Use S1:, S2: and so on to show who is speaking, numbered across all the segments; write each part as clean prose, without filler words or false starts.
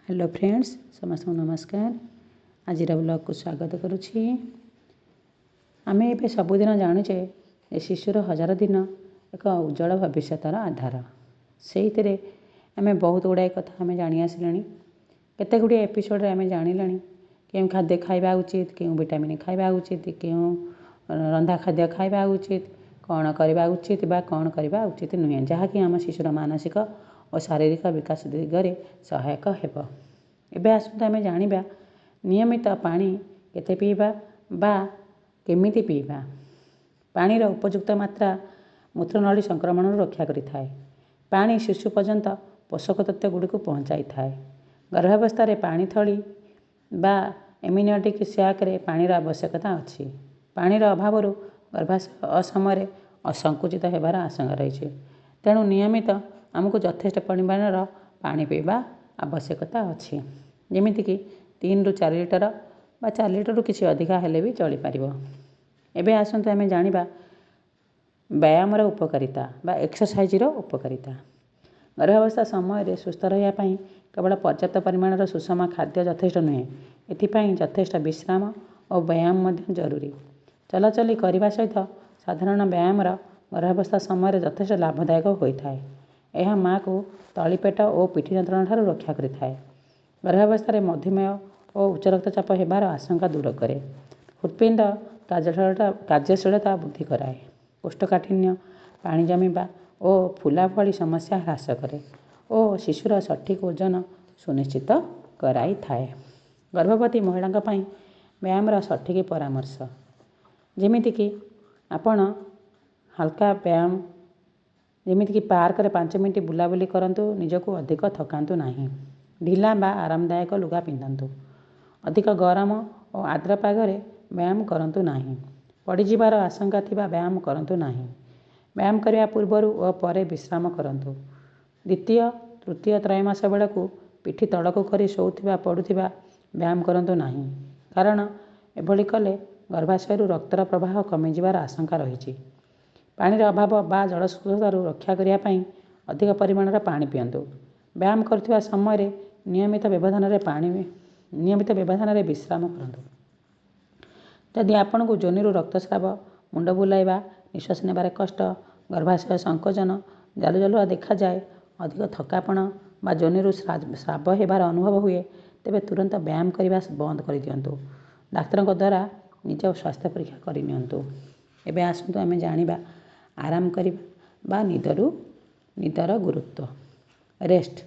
S1: Hello friends, समस्त नमस्कार। आज ब्लॉग को स्वागत करुछि। आमे ए सबुदिन जानुचे शिशुर 1000 दिन एक उज्जवल भविष्यतर आधार। से आमे बहुत गुड़ाए कथा आमे जानी आसिलानी। केते गुड़िए एपिसोड आमे जानिलानी केउं खाद्य खाइबा उचित, केउं विटामिन खाइबा उचित, केउं रंधा खाद्य खाइबा उचित, कौन करवा उचित बा कौन करवा उचित नुहे, जहाँकि आम शिशुर मानसिक और शारीरिक विकास दिगरे सहायक हेब। एबे आसंतु आमे जानिबा नियमित पानी केते पीबा बा केमिति पीबा। पानीर उपयुक्त मात्रा मूत्रनली संक्रमण रक्षा करिथाए। पानी शिशु पर्यंत पोषक तत्व गुड़ी को पहुँचाई थाए। गर्भावस्था पानी थली बा एम्यूनिटिक सैक रे पानीर आवश्यकता अच्छी। पानीर अभाव गर्भाशय असमय असंकुचित होबार आशंका रही। तेणु नियमित आमको यथेष्ट परिमाणर पानी पीवा आवश्यकता अच्छी। जमीक 3 ରୁ 4 लिटर बा 4 लिटर किसी अधिका हेले भी चली पारिबो। एबे आसंतु आमे जानिबा व्यायामर उपकारिता बा एक्सरसाइजर उपकारिता। गर्भावस्था समय सुस्थ रहिया पई केवल पर्याप्त परिमाणर सुषम खाद्य यथेष्ट नुहे, एथिपाई यथेष्ट विश्राम और व्यायाम मध्य जरूरी। चलाचली करने सहित साधारण व्यायाम गर्भावस्था समय यथेष्ट लाभदायक होता है। यह माँ को तलीपेट और पिठी यंत्रणा ठारू रक्षा करिथाए। गर्भावस्था मधुमेह और उच्च रक्तचाप होबार आशंका दूर करे। हृत्पिंड कार्यशीलता वृद्धि कराए। कोष्ठकाठिन्य, पानी जमीबा और फुला भली समस्या ह्रास करे और शिशुर सठिक ओजन सुनिश्चित कराई थाए। गर्भवती महिला पाई व्यायाम सठिक परामर्श, जमीक आपण हल्का व्यायाम जमीक पार्क रे 5 मिनट बुलाबुली करंतु, निजको अधिक थकांतु नहीं। ढिला बा आरामदायक लुगा पिंधंतु। अधिक गरम और आर्द्र पागरे व्यायाम करंतु नहीं। पड़ीजिबार आशंका थिबा व्यायाम करंतु नहीं। व्यायाम करने पूर्वर और परे विश्राम करंतु। द्वितीय तृतीय त्रैमास बेलू पिठी तड़क कर शोउथिबा पड़ुथिबा व्यायाम करंतु नहीं, कारण एभली कले गर्भाशय रक्तर प्रवाह कमिजिबार आशंका रही। पानीर अभाव बा जलस्फूर्तारू रक्षा करने अधिक परिमाणर पानी पियंतु। व्यायाम करथिबा समय नियमित व्यवधान रे विश्राम करंतु। जदि आपण को जोनिरू रक्तस्राव, मुंड बुलाइबा, निश्वास नेबार कष्ट, गर्भाशय संकोचन, जालु जालुआ देखा जाए, अधिक थकापण बा जोनिरू स्राव हेबार अनुभव हुए, तेबे तुरंत व्यायाम करने बंद कर दियंतु। डाक्तर द्वारा निज स्वास्थ्य परीक्षा करनियंतु। एबे आसंतु आमे जानिबा आराम करिबा बा निदर गुरुत्व, रेस्ट।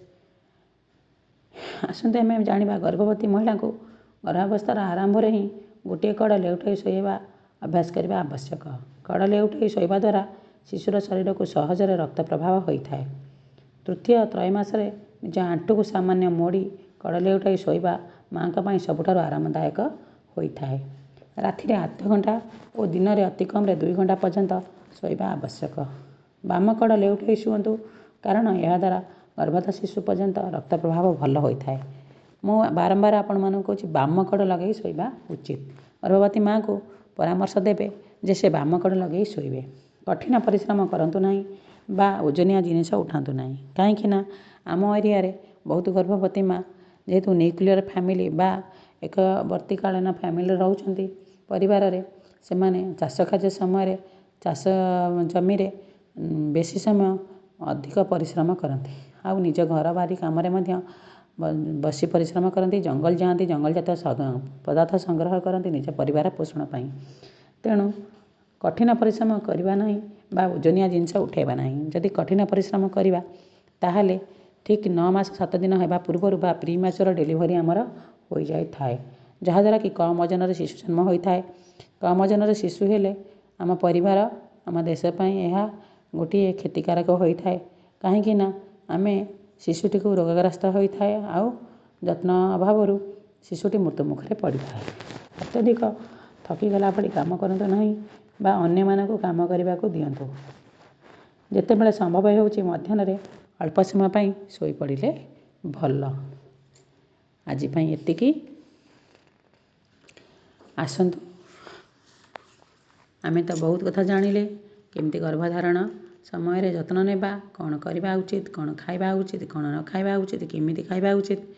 S1: आसंतु आमे जानिबा गर्भवती महिला को गर्भावस्थार आरंभ ही गोटे कड़ लेउटाई शोवा अभ्यास करने आवश्यक। कड़ लेउटाई शोवा द्वारा शिशुर शरीर को सहजरे रक्त प्रभाव होता है। तृतीय त्रैमास निज आंटू को सामान्य मोड़ी कड़ लेउटाई शोवा माँ का सबुठारु आरामदायक होता है। राति 8 घंटा और दिन में अति कम 2 घंटा पर्यंत शोवा आवश्यक। बाम कड़ लेउटाई शुअंतु, कारण यह द्वारा गर्भस्थ शिशु पर्यंत रक्त प्रभाव भल होता है। मु बारंबार आपण मानक कहूँ बाम कड़ लगे शोवा उचित। गर्भवती माँ को परामर्श देवे जे से बाम कड़ लगे शोबे। कठिन परिश्रम करंतु नहीं बा ओजनिया जिनिस उठातु नहीं, कहीं आम एरिया रे बहुत गर्भवती माँ जेहेतु न्यूक्लियर फैमिली बा एक वर्तिकालीन फैमिली रहउछंती परिवार रे, से माने चाष कार्य समय चाष जमी रे बेसी समय अधिक परिश्रम करती। आउ निज घर बारी काम बसी परिश्रम करती, जंगल जाती, जंगल जात पदार्थ संग्रह करती निज परिवार पोषण पाई। तेणु कठिन परिश्रम करवा नहीं बा ओजनिया जिनस उठेबा नहीं। जदि कठिन परिश्रम करवा ताहले ठीक 9 मास 7 दिन होगा पूर्वर बा प्री मैच्योर डिलीवरी आमर हो जाए थाए, जहाँद्वारा कि कम ओजन शिशु जन्म होता है। कम ओजन शिशु हेले आम परिवार आम देशपाई यह गोटे क्षतिकारक होता है, कहीं आमे शिशुटी को रोगग्रस्त होता है आउ जत्न अभाव शिशुटी मृत्यु मुखरे पड़ी था। अत्यधिक थकीगला भली काम करंतु नहीं बा अन्य मानक काम करने को दियंतु। जेते बेले संभव होउची मध्याह्न अल्प समय पाई सोई पड़िले भल। आज पाई एतिकी। आसंतु आमे तो बहुत कथा जानिले केमती गर्भधारण समय जत्न नेबा, कौन करवा उचित, कौन खाइबा उचित, कौन न खाइबा उचित, केमिति खाइबा उचित।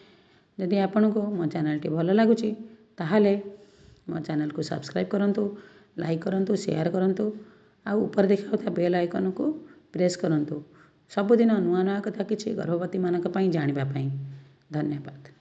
S1: ଯଦି ଆପଣଙ୍କୁ ମୋ ଚ୍ୟାନେଲ୍ଟି ଭଲ ଲାଗୁଛି ତାହେଲେ ମୋ ଚ୍ୟାନେଲ୍କୁ ସବସ୍କ୍ରାଇବ୍ କରନ୍ତୁ, ଲାଇକ୍ କରନ୍ତୁ, ସେୟାର କରନ୍ତୁ ଆଉ ଉପରେ ଦେଖାଯାଉଥିବା ବେଲ୍ ଆଇକନ୍କୁ ପ୍ରେସ୍ କରନ୍ତୁ। ସବୁଦିନ ନୂଆ ନୂଆ କଥା କିଛି ଗର୍ଭବତୀମାନଙ୍କ ପାଇଁ ଜାଣିବା ପାଇଁ। ଧନ୍ୟବାଦ।